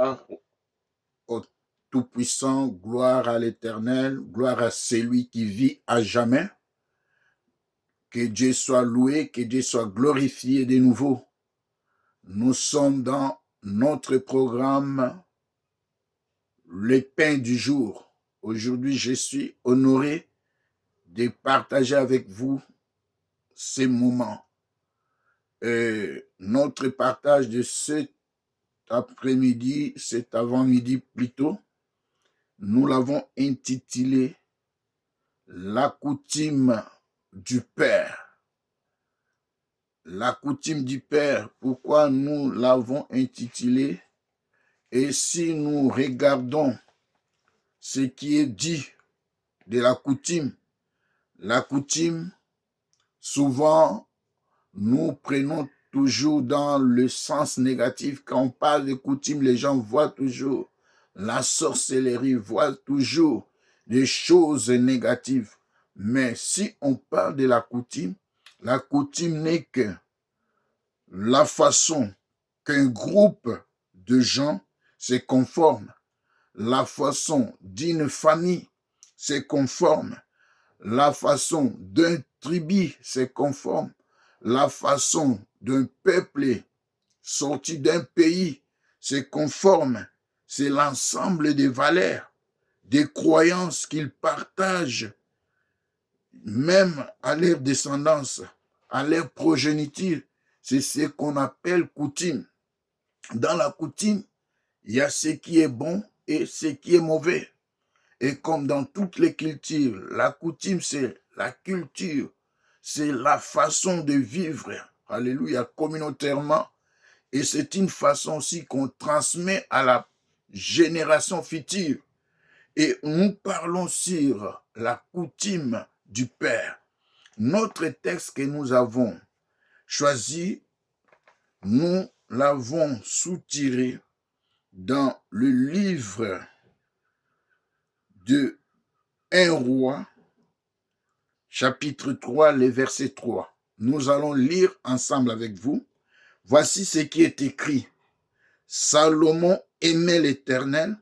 Gloire au Tout-Puissant, gloire à l'Éternel, gloire à celui qui vit à jamais. Que Dieu soit loué, que Dieu soit glorifié de nouveau. Nous sommes dans notre programme Le pain du jour. Aujourd'hui, je suis honoré de partager avec vous ces moments. Notre partage de cet après-midi, cet avant-midi plutôt, nous l'avons intitulé « La coutume du Père ». La coutume du Père, pourquoi nous l'avons intitulé? Et si nous regardons ce qui est dit de la coutume, souvent, nous prenons toujours dans le sens négatif. Quand on parle de coutume, les gens voient toujours la sorcellerie, voient toujours des choses négatives. Mais si on parle de la coutume n'est que la façon qu'un groupe de gens se conforme, la façon d'une famille se conforme, la façon d'un tribu se conforme, la façon d'un peuple sorti d'un pays se conforme. C'est l'ensemble des valeurs, des croyances qu'ils partagent, même à leur descendance, à leur progéniture. C'est ce qu'on appelle coutume. Dans la coutume, il y a ce qui est bon et ce qui est mauvais. Et comme dans toutes les cultures, la coutume, c'est la culture, c'est la façon de vivre, alléluia, communautairement. Et c'est une façon aussi qu'on transmet à la génération future. Et nous parlons sur la coutume du Père. Notre texte que nous avons choisi, nous l'avons soutiré dans le livre de 1 Roi, chapitre 3, le verset 3. Nous allons lire ensemble avec vous. Voici ce qui est écrit. Salomon aimait l'Éternel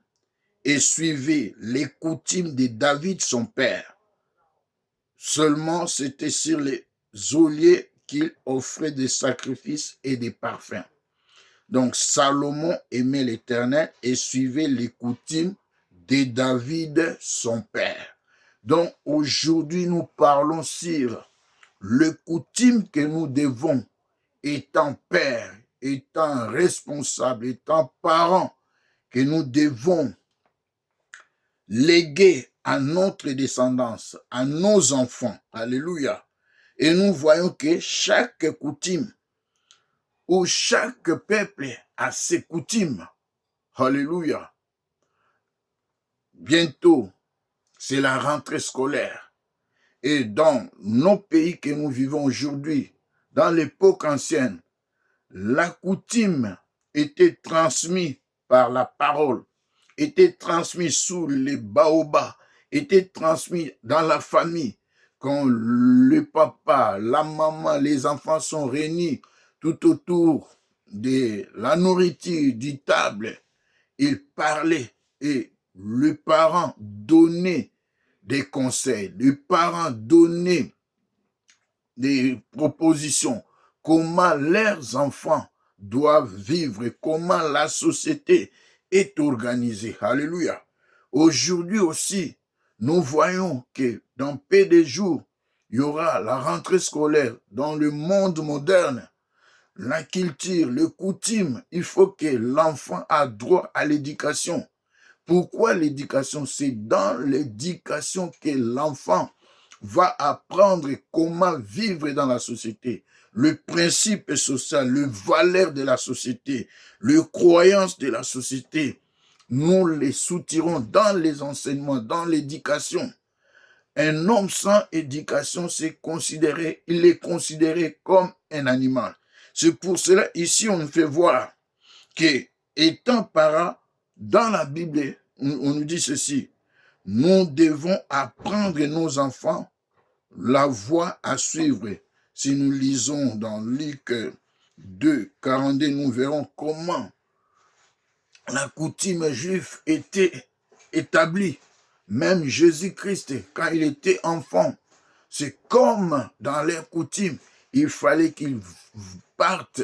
et suivait les coutumes de David son père. Seulement, c'était sur les oliers qu'il offrait des sacrifices et des parfums. Donc, Salomon aimait l'Éternel et suivait les coutumes de David son père. Donc, aujourd'hui, nous parlons sur le coutume que nous devons, étant père, étant responsable, étant parent, que nous devons léguer à notre descendance, à nos enfants. Alléluia. Et nous voyons que chaque coutume ou chaque peuple a ses coutumes. Alléluia. Bientôt, c'est la rentrée scolaire. Et dans nos pays que nous vivons aujourd'hui, dans l'époque ancienne, la coutume était transmise par la parole, était transmise sous les baobabs, était transmise dans la famille. Quand le papa, la maman, les enfants sont réunis tout autour de la nourriture, du table, ils parlaient et le parent donnait des conseils, le parent donnait des propositions, comment leurs enfants doivent vivre, comment la société est organisée. Alléluia. Aujourd'hui aussi, nous voyons que dans peu de jours, il y aura la rentrée scolaire dans le monde moderne. La culture, le coutume, il faut que l'enfant a droit à l'éducation. Pourquoi l'éducation? C'est dans l'éducation que l'enfant va apprendre comment vivre dans la société, le principe social, les valeurs de la société, les croyances de la société. Nous les soutirons dans les enseignements, dans l'éducation. Un homme sans éducation, il est considéré comme un animal. C'est pour cela, ici, on nous fait voir que, étant parents, dans la Bible, on nous dit ceci. Nous devons apprendre nos enfants la voie à suivre. Si nous lisons dans Luc 2, 42, nous verrons comment la coutume juive était établie. Même Jésus-Christ, quand il était enfant, c'est comme dans les coutumes, il fallait qu'il parte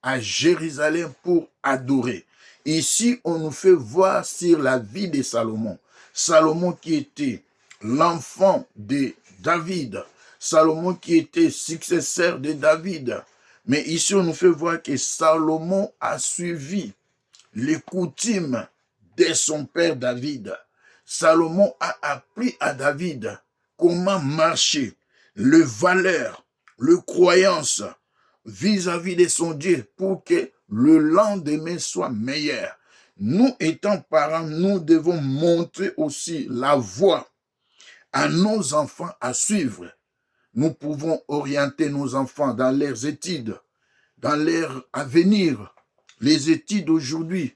à Jérusalem pour adorer. Ici, on nous fait voir sur la vie de Salomon. Salomon qui était l'enfant de David. Salomon qui était successeur de David. Mais ici, on nous fait voir que Salomon a suivi les coutumes de son père David. Salomon a appris à David comment marcher, les valeurs, les croyances vis-à-vis de son Dieu pour que le lendemain soit meilleur. Nous, étant parents, nous devons montrer aussi la voie à nos enfants à suivre. Nous pouvons orienter nos enfants dans leurs études, dans leur avenir. Les études aujourd'hui,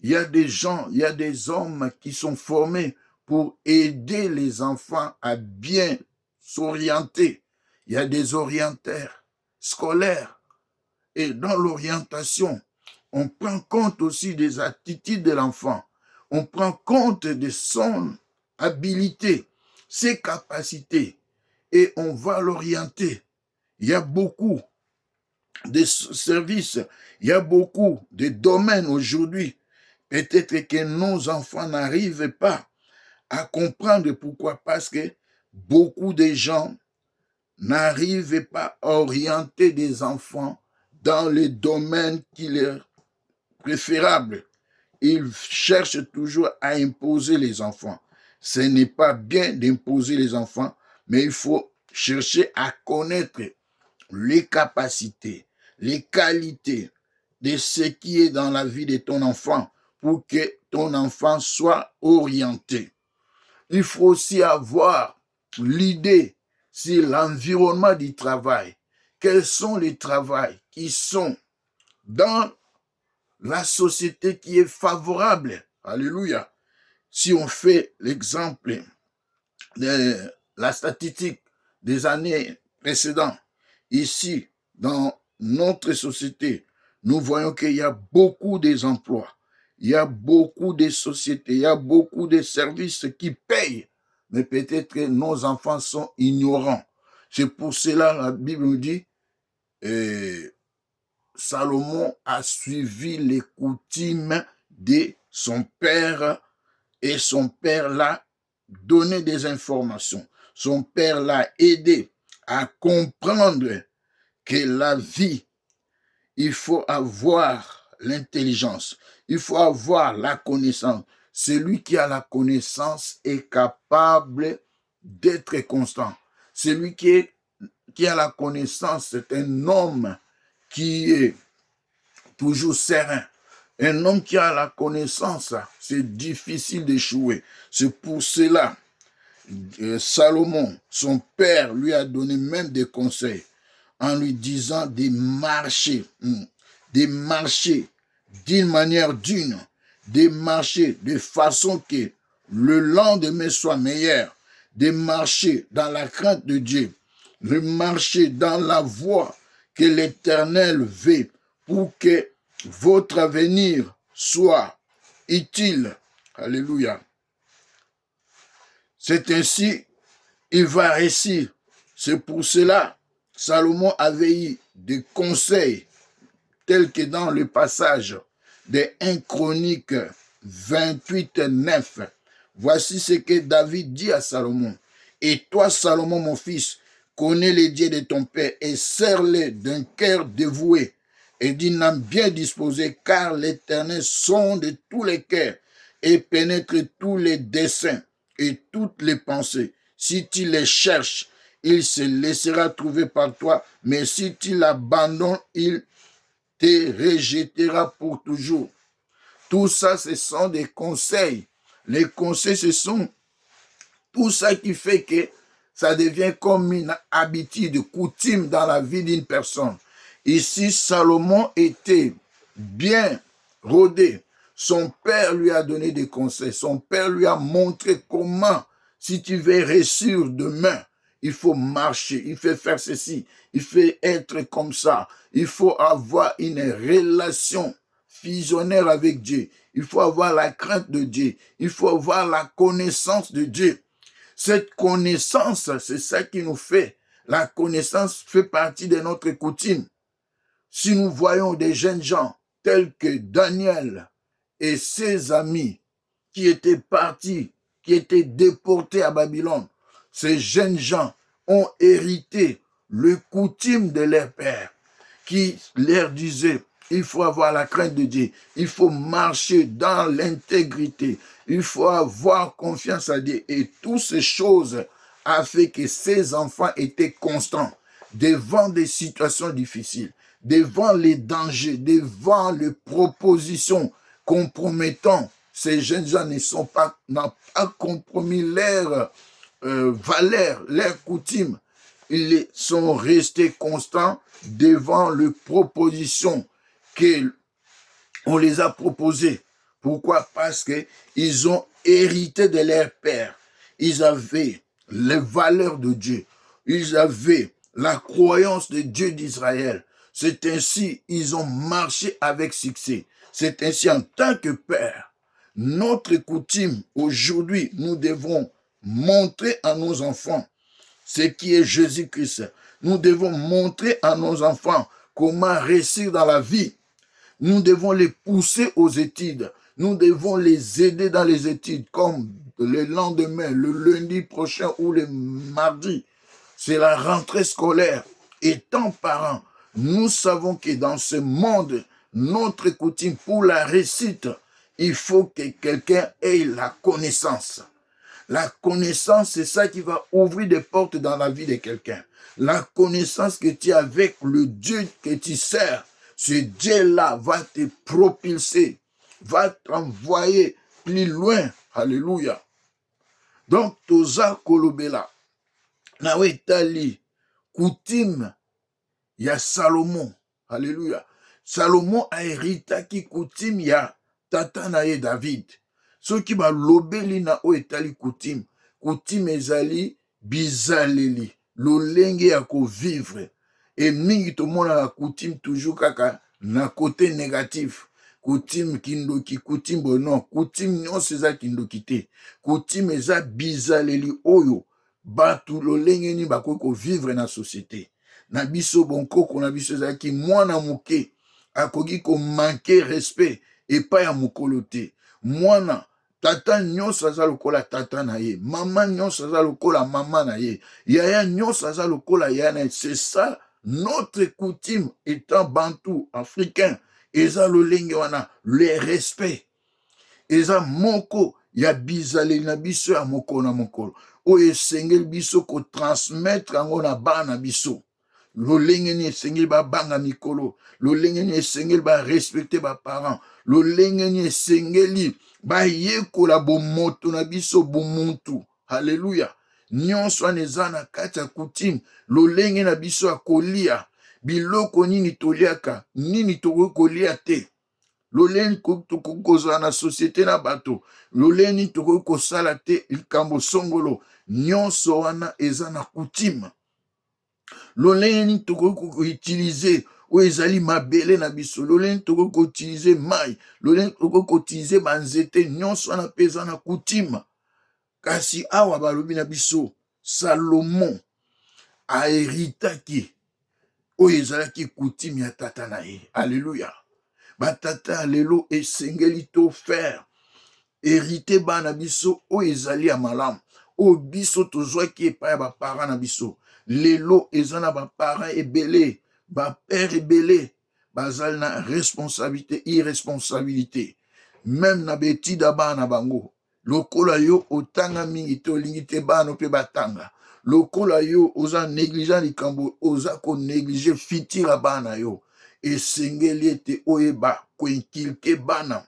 il y a des gens, il y a des hommes qui sont formés pour aider les enfants à bien s'orienter. Il y a des orienteurs scolaires. Et dans l'orientation, on prend compte aussi des attitudes de l'enfant. On prend compte de son habilité, ses capacités. Et on va l'orienter. Il y a beaucoup de services, il y a beaucoup de domaines aujourd'hui. Peut-être que nos enfants n'arrivent pas à comprendre pourquoi. Parce que beaucoup de gens n'arrivent pas à orienter des enfants dans les domaines qui leur préférables. Ils cherchent toujours à imposer les enfants. Ce n'est pas bien d'imposer les enfants, mais il faut chercher à connaître les capacités, les qualités de ce qui est dans la vie de ton enfant pour que ton enfant soit orienté. Il faut aussi avoir l'idée sur l'environnement du travail. Quels sont les travails qui sont dans la société qui est favorable? Alléluia. Si on fait l'exemple de la statistique des années précédentes, ici, dans notre société, nous voyons qu'il y a beaucoup d'emplois, il y a beaucoup de sociétés, il y a beaucoup de services qui payent, mais peut-être que nos enfants sont ignorants. C'est pour cela que la Bible nous dit, Salomon a suivi les coutumes de son père et son père l'a donné des informations. Son père l'a aidé à comprendre que la vie, il faut avoir l'intelligence, il faut avoir la connaissance. Celui qui a la connaissance est capable d'être constant. Celui qui a la connaissance, c'est un homme qui est toujours serein. Un homme qui a la connaissance, c'est difficile d'échouer. C'est pour cela Salomon, son père, lui a donné même des conseils en lui disant de marcher d'une manière digne, de marcher de façon que le lendemain soit meilleur, de marcher dans la crainte de Dieu, de marcher dans la voie que l'Éternel veut pour que votre avenir soit utile. Alléluia. C'est ainsi, il va réussir. C'est pour cela, Salomon avait eu des conseils tels que dans le passage de 1 Chronique 28, 9. Voici ce que David dit à Salomon. Et toi, Salomon, mon fils, connais les dieux de ton père et sers-les d'un cœur dévoué et d'une âme bien disposée, car l'Éternel sonde tous les cœurs et pénètre tous les desseins et toutes les pensées. Si tu les cherches, il se laissera trouver par toi, mais si tu l'abandonnes, il te rejettera pour toujours. Tout ça, ce sont des conseils. Les conseils, ce sont tout ça qui fait que ça devient comme une habitude, coutume dans la vie d'une personne. Ici, Salomon était bien rodé. Son père lui a donné des conseils. Son père lui a montré comment, si tu veux réussir demain, il faut marcher, il faut faire ceci, il faut être comme ça. Il faut avoir une relation fusionnaire avec Dieu. Il faut avoir la crainte de Dieu. Il faut avoir la connaissance de Dieu. Cette connaissance, c'est ça qui nous fait. La connaissance fait partie de notre coutume. Si nous voyons des jeunes gens tels que Daniel et ses amis qui étaient partis, qui étaient déportés à Babylone, ces jeunes gens ont hérité le coutume de leur père qui leur disait: il faut avoir la crainte de Dieu, il faut marcher dans l'intégrité, il faut avoir confiance à Dieu. Et toutes ces choses a fait que ces enfants étaient constants devant des situations difficiles, devant les dangers, devant les propositions compromettantes. Ces jeunes gens n'ont pas compromis leur valeur, leur coutume. Ils sont restés constants devant les propositions qu'on les a proposées. Pourquoi? Parce qu'ils ont hérité de leur père. Ils avaient les valeurs de Dieu. Ils avaient la croyance de Dieu d'Israël. C'est ainsi ils ont marché avec succès. C'est ainsi en tant que père, notre coutume aujourd'hui, nous devons montrer à nos enfants ce qui est Jésus-Christ. Nous devons montrer à nos enfants comment réussir dans la vie. Nous devons les pousser aux études. Nous devons les aider dans les études, comme le lendemain, le lundi prochain ou le mardi. C'est la rentrée scolaire. Étant parents, nous savons que dans ce monde, notre coutume pour la réussite, il faut que quelqu'un ait la connaissance. La connaissance, c'est ça qui va ouvrir des portes dans la vie de quelqu'un. La connaissance que tu as avec le Dieu que tu sers, ce Dieu-là va te propulser, va t'envoyer plus loin. Alléluia. Donc, toza kolobela. Nawe tali, coutume, il y a Salomon. Alléluia. Salomon a hérité qui coutume, il y a tata naye David. Ce qui va lobeli na o etali coutume. Coutume ezali bizaleli. Lolenge ya ko vivre. Et mingi to mona la coutume toujours kaka na côté négatif. Coutume kindoki, coutume bonon. Coutume nyonso eza kindoki te. Coutume eza bizaleli oyo. Batu lolenge ni bako ko vivre na société. Na biso bonkoko na biso ezalaki mwana moke akoki ko manquer respect epai ya mokolo te. Mwana tata nyonso aza lokola tata na ye, mama nyonso aza lokola mama na ye, yaya nyonso aza lokola yaya na ye. C'est ça notre coutume étant bantou africain. Eza lolenge wana le respect. Eza moko ya bizaleli na biso ya mokolo na mokolo oyo esengeli biso ko transmettre yango na bana biso. Lolenge ni esengeli babanga mikolo, lolenge ni esengeli ba respecter ba parents, lolenge ni esengeli ba yekola bomoto na biso bomuntu. Alléluia. Nyonso eza na kati ya coutume, lolenge na biso ya kolia, biloko nini toliaka, nini tokolia te. Lolenge tokokozala na société na bato, lolenge tokosala te likambo songolo, nyonso wana eza na coutume. Lolenge toko utiliser oyo ezali mabele na biso, lolenge toko utiliser mai, lolenge toko utiliser banzete, nyonso wana mpe eza na coutume. Kasi awa balobi na biso Salomon ahéritaki oyo ezalaki coutume ya tata na ye. Alléluia. Batata lelo esengeli to faire hérité bana biso oyo ezali ya malamu oyo biso tozwaki epai ya baparent na biso. Lelo eza na baparent ebele, bapère ebele bazali na responsabilité, irresponsabilité, même na betida bana bango. Lokola yo otanga mingi te olingi te bana mpe batanga. Lokola yo oza négligent likambo, oza ko négliger fitira bana yo. Esengeli ete oyeba ko inculquer bana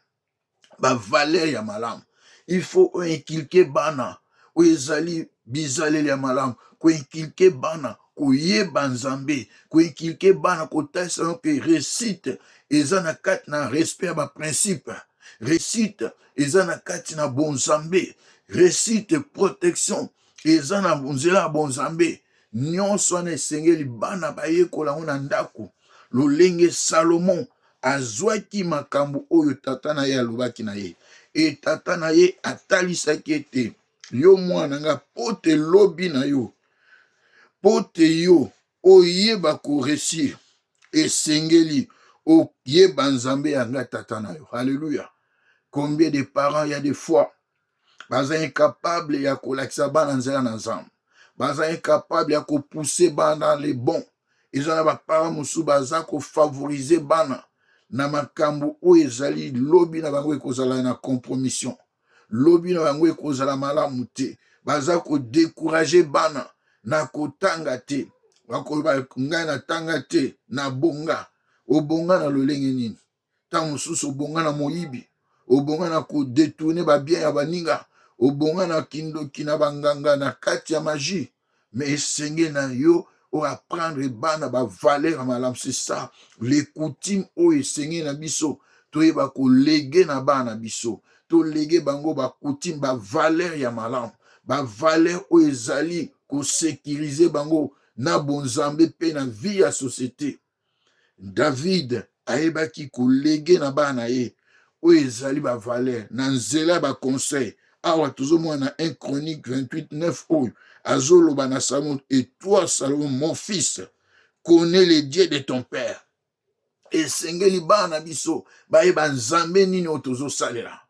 ba valeur ya malamu. Il faut inculquer bana oyo ezali bizaleli ya malamu, ko inculquer bana koyeba Nzambe, ko inculquer bana kotalisa ke réussite eza na kati na respect ya ba principe, réussite eza na kati na bonzambe, réussite protection eza na nzela ya bonzambe. Nyonso wana esengeli bana bayekola ngo na ndako. Lolenge Salomon azwaki makambo oyo tata na ye alobaki na ye. E tata na ye atalisaki ete yo mwana nga pote lobi na yo, pote yo oyeba koresir, esengeli oyeba nzambe yanga tata na yo. Alléluia. Combien de parents il y a des fois baza incapable ya kolakisa bana nzela na nzambe, baza incapable ya kopousser bana les bons. Ils ont ba parents musu baza ko favoriser bana na makambo oyo ezali lobi na bango ekozala na compromission, lobi na bango ekozala malamu te, baza ko décourager bana na kotanga te, bakoba ngai na tanga te na bonga. Obonga na lolenge nini? Ta mususu obonga na moyibi, obonga na ko détourner ba bien ya baninga, obonga na kindoki na banganga na kati ya magie. Mais esenge na yo ou apprendre bana ba valeur malam. C'est ça les coutumes o esenge na biso toyeba ko léguer na bana biso, to léguer bango ba coutume ba valeur ya malam, ba valeur o ezali ko sécuriser bango na bonzambe pe na vie ya société. David ayebaki ko léguer na bana ye o ezali ba valeur na nzela ba conseil. Awa tozomona 1 Chronique 28:9 oyo azoloba na Salomon, et toi Salomon mon fils, connais les dieux de ton père. Esengeli bana biso bayeba nzambe nini oyo tozosalela,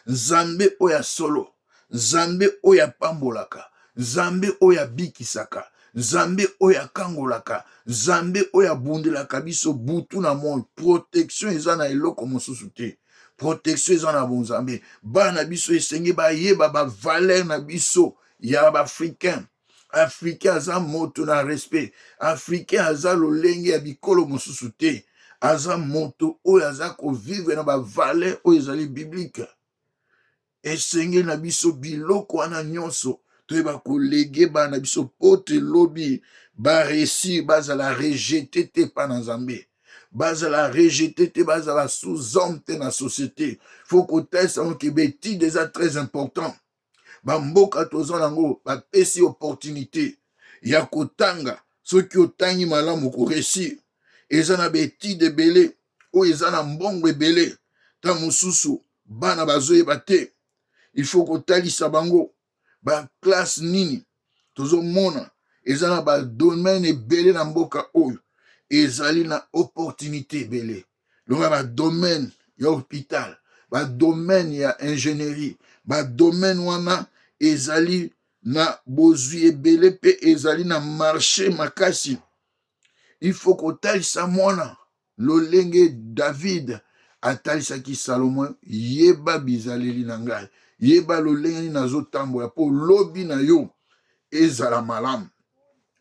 nzambe oyo ya solo, nzambe oyo apambolaka, nzambe oyo abikisaka, nzambe oyo akangolaka, nzambe oyo abundelaka biso butu na moi. Protection eza na eloko mosusu te, protection eza na bonzambe. Bana biso esenge bayeba ba valeur na biso ya baafricain. Africain aza moto na respect, africain aza lolenge ya bikolo mosusu te, aza moto oyo aza kovivre na ba valeur oyo ezali biblique. Esenge na biso biloko wana nyonso toyeba kolege bana biso pote lobi baresi bazala rejete te pa na nzambe, bazala rejete te, bazala sous-homme te na société. Faut kotesa que bétide eza très important. Bamboka toza nango bapesi opportunité ya kotanga, soki otangi malamu koresir. Eza na betide ebele oyo eza na mbongo ebele, ta mosusu bana bazoyeba te. Il faut kotalisa bango ba classe nini tozomona eza na ba domaine ebele na mboka oyo ezali na opportunité ebele. Longa ba domaine ya hôpital, ba domaine ya ingénierie, ba domaine wana ezali na bozwi ebele pe ezali na marché makasi. Il faut kotalisa mwana lolenge David atalisaki Salomon, yeba bizaleli na ngai, yeba lolenge nazotambola po lobi na yo ezala malamu,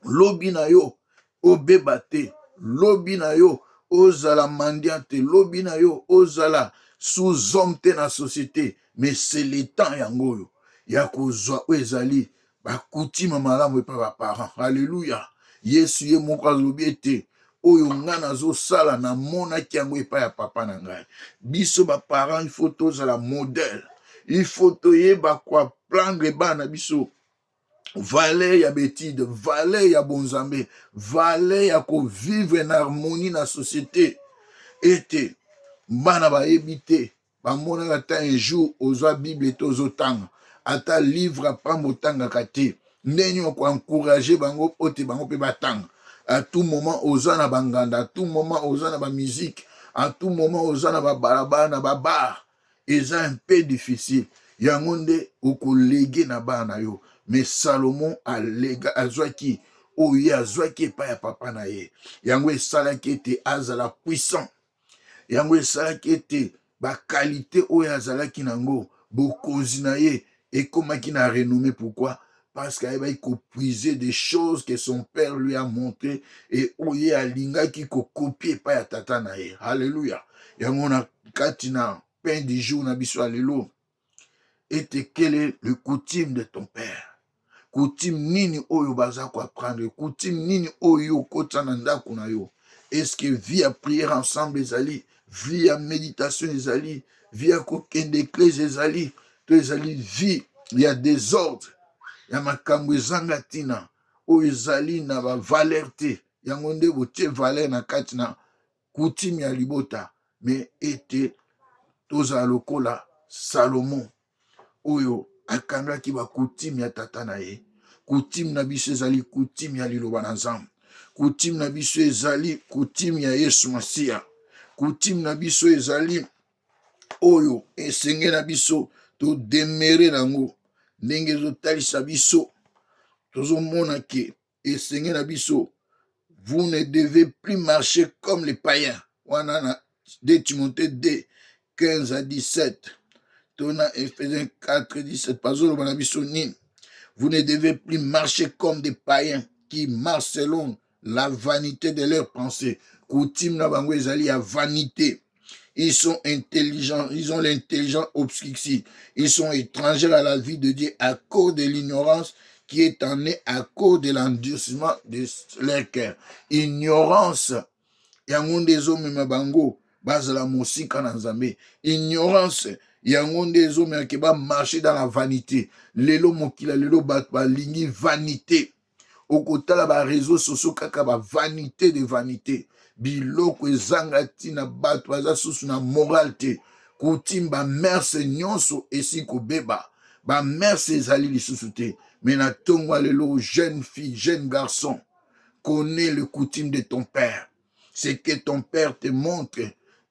lobi na yo obeba te, lobi na yo ozala mandia te, lobi na yo ozala sous-homme te na société. Mais c'est le temps yango yo ya kozwa o ezali bakutima malamu epa baparent. Alléluia. Yesu ye moko alobi ete oyo nga nazosala namonaki yango epai ya papa na ngai. Biso baparent il faut tozala modèle, il faut toyeba koaprendre bana biso valeur ya betide, valeur ya bonzambe, valeur ya kovivre na harmonie na société. Ete bana bayebi te, bamonaka ata un jour ozwa bible te ozotanga, ata livre apamba otangaka te, ndenge okoencourage bango ote bango mpe batanga. À tout moment oza na banganda, à tout moment oza na ba musique, à tout moment oza na ba balabala na ba bar. Eza un peu difficile. Yango nde okolege na bana yo. Mais Salomon alega azwaki oye azwaki epai ya papa na ye. Yango esalaki ete azala puissant. Yango esalaki ete ba qualité oyo azalaki nango bokonzi na ye ekomaki na renommée. Pourquoi? Parce qu'il va puiser des choses que son père lui a montré et oye alingaki ko copier pa ya tata na ye. Alléluia. Yango na kati na pain du jour na biso alelo. Et quel est le coutume de ton père? Coutume nini oyo baza ko apprendre? Coutume nini oyo kota na ndako na yo? Est-ce que vie à prière ensemble ezali, vie à méditation ezali, vie à kokende église ezali, to ezali vie il y a désordre. Ya makambo ezanga tina oyo ezali na ba valeur te. Yango nde botie valeur na kati na coutume ya libota. mais ete tozala lokola Salomon oyo akangaki bakutime ya tata na ye. Kutime na biso ezali kutime ya liloba na Nzambe. Kutime na biso ezali kutime ya Yesu Masiya. Kutime na biso ezali oyo esenge na biso to demere nango ndenge ezotalisa biso tozomona ke esenge na biso. Vous ne devez plus marcher comme les païens. Wana na 2 Timothée 2, 15 à 17. Tona Ephésiens 4, 17. Vous ne devez plus marcher comme des païens qui marchent selon la vanité de leurs pensées. Koutim na bango ezali ya vanité. Ils sont intelligents, ils ont l'intelligence obscurcie. Ils sont étrangers à la vie de Dieu à cause de l'ignorance qui est en eux à cause de l'endurcissement de leur cœur. Ignorance. Yango nde ezomema bango bazala mosika na Nzambe. Ignorance. Yango nde ezomema ke ba marcher dans la vanité. Lelo mokila lelo bato balingi vanité. Okotala ba réseaux sociaux kaka ba vanité de vanité. Biloko ezanga tina bato baza susu na moral te. Kutimba merce nyonso esi kobeba. Ba merce ezali lisusu te. Mais na tongwa lelo jeune fille, jeune garçon, connais le coutume de ton père. C'est que ton père te montre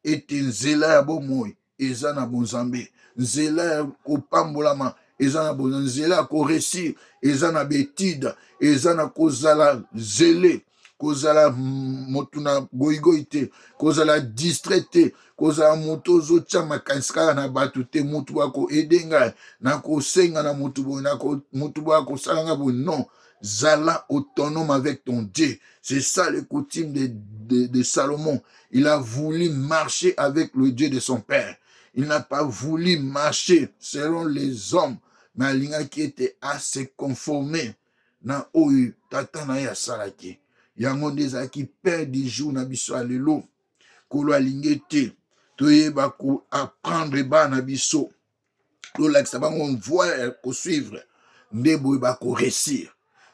et te nzela ya bomoi eza na bonzambe. Nzela ya kopambolama eza na bonzambe. Nzela ya koresir eza na betide. Eza na kozala zele. Kozala motu na goigoi te. Kozala distrait te. Kozala moto ozotia makanisi kaka na bato te. Motu bako edenga na kosenga na motu boye. Na motu bako salanga boye. Non. Zala autonome avec ton Dieu. C'est ça le coutume de Salomon. Il a voulu marcher avec le Dieu de son père. Il n'a pas voulu marcher selon les hommes. Mais Alinga qui était à se conformer. Na oyu tata na ya salaki. Yango ndezaki père du jour na biso alelo. Kolo alinge te. Toyeba ko apprendre ba na biso. To lakisa bango voie ko suivre. Ndebo ba ko réussir.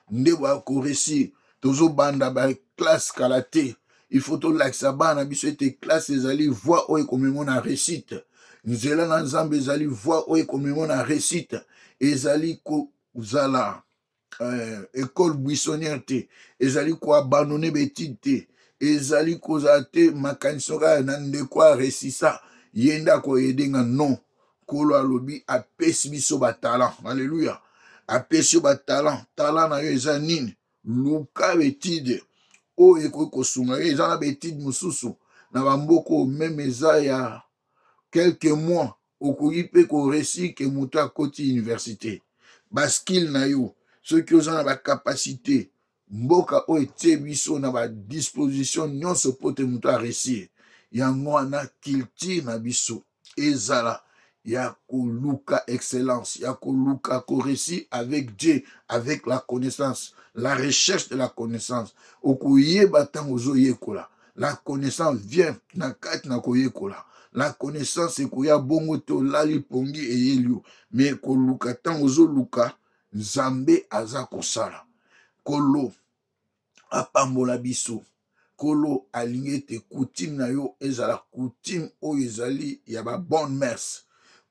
Ndebo ba ko réussir. Tozo banda ba classe kalaté. Il faut to lakisa ba na biso ete classe ezali voie oyo komemo na réussite. Nzela na Nzambe ezali voie oyo komemo na réussite. Ezali ko zala école buissonnière te. Ezali ko abandonner betide te. Ezali ko zate makanisi ka na ndeko a réussissa. Yenda ko edenga non. Kolo alobi apesi biso ba talent. Alléluia. Apesi ba talent. Talent na yo eza nini? Luka betide. O eko kosunga yo eza na betide mususu. Na bamboko même eza ya quelques mois. Okoyi pe ko réussir ke mutu akoti université. Baskil na yo. Ceux qui ont la capacité, mboka o etie biso na ba disposition nyonso pote mutu a réussir. Yango na culture na biso ezala ya koluka excellence, ya koluka ko réussir avec Dieu, avec la connaissance, la recherche de la connaissance. Okoyeba tango zo yekola. La connaissance vient na kati na koyekola. La connaissance ekoya bongo to lali pongi eyelio, mais koluka tango zo luka Nzambe aza kosala. Kolo apambola biso. Kolo alingi te coutume na yo ezala coutume oyo ezali ya ba bonne messe.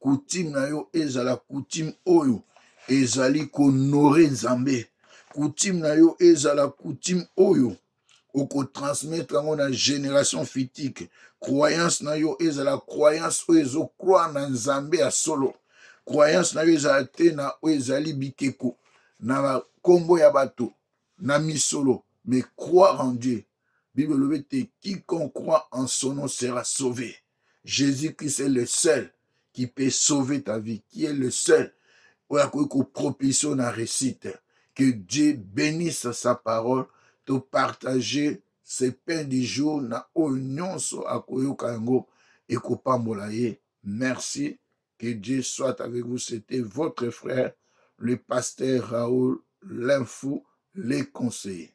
Coutume na yo ezala coutume oyo ezali konorer Nzambe. Coutume na yo ezala coutume oyo oko transmettre yango na génération future. Croyance na yo ezala croyance oyo ezo croire na Nzambe ya solo. Croyance na yo ezala te na oyo ezali bikeko na kombo ya bato na misolo, mais croire en Dieu. Bible le dit, quiconque croit en son nom sera sauvé. Jésus-Christ est le seul qui peut sauver ta vie, qui est le seul qui propulsion la réussite. Que Dieu bénisse sa parole, de partager ses pains du jour na oignon so akoyoka yango et kopambolaye. Merci. Que Dieu soit avec vous. C'était votre frère, le pasteur Raoul Linfou, les conseillers.